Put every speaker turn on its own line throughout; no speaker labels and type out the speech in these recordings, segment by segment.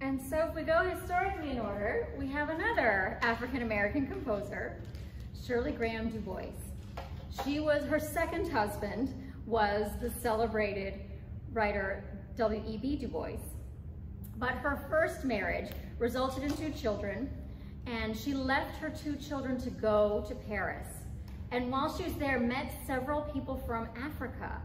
And so if we go historically in order, we have another African-American composer, Shirley Dubois. Her second husband was the celebrated writer W.E.B. Du Bois. But her first marriage resulted in 2 children, and she left her 2 children to go to Paris. And while she was there, met several people from Africa,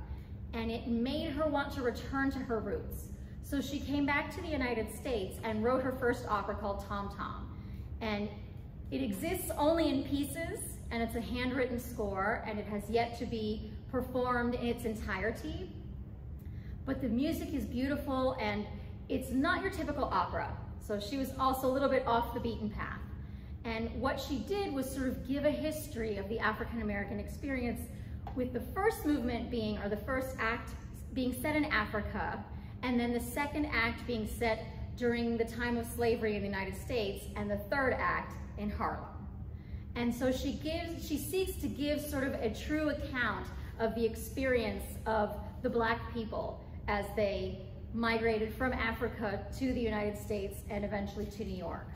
and it made her want to return to her roots. So she came back to the United States and wrote her first opera called Tom Tom. And it exists only in pieces, and it's a handwritten score, and it has yet to be performed in its entirety. But the music is beautiful, and it's not your typical opera. So she was also a little bit off the beaten path. And what she did was sort of give a history of the African-American experience, with the first movement being, or the first act being set in Africa, and then the second act being set during the time of slavery in the United States, and the third act in Harlem. And so she seeks to give sort of a true account of the experience of the Black people as they migrated from Africa to the United States and eventually to New York.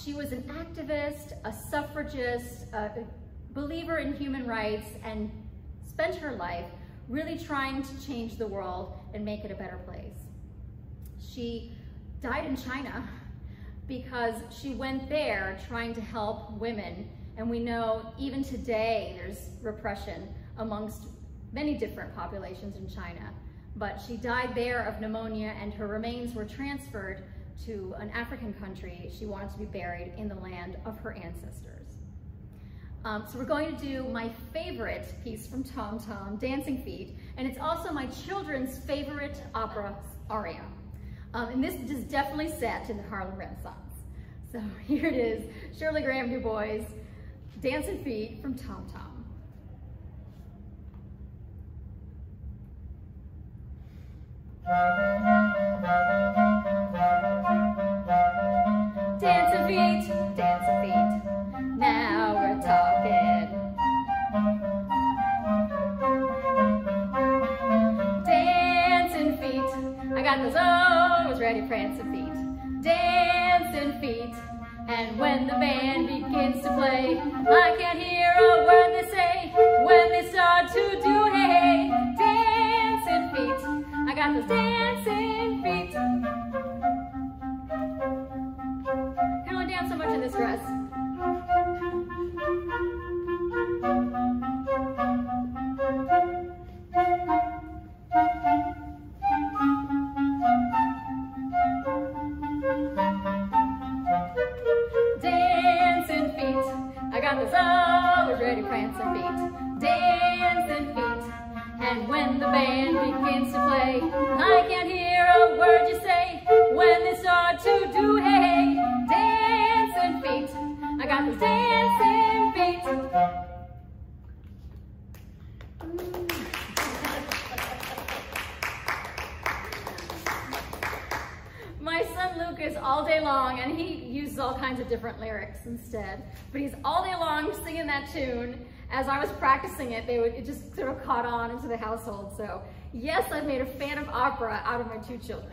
She was an activist, a suffragist, a believer in human rights, and spent her life really trying to change the world and make it a better place. She died in China because she went there trying to help women, and we know even today there's repression amongst many different populations in China. But she died there of pneumonia, and her remains were transferred to an African country. She wanted to be buried in the land of her ancestors. So we're going to do my favorite piece from Tom Tom, Dancing Feet, and it's also my children's favorite opera aria. And this is definitely set in the Harlem Renaissance. So here it is, Shirley Du Bois, Dancing Feet from Tom Tom. Dancing feet, now we're talking. Dancing feet, I got those always ready prancing feet. Dancing feet, and when the band begins to play, I can't hear a word they say when they start to do hey. Dancing feet, I got those dancing feet. Can only dance so much in this dress. Dancing feet, I got those always ready prancing feet. Dancing feet, and when the band begins to play, I can't hear a word you say when they start to do hey. Dancing feet, I got those dancing feet. My son Luke is all day long, and he uses all kinds of different lyrics instead, but he's all day long singing that tune. As I was practicing it, it just sort of caught on into the household. So yes, I've made a fan of opera out of my 2 children.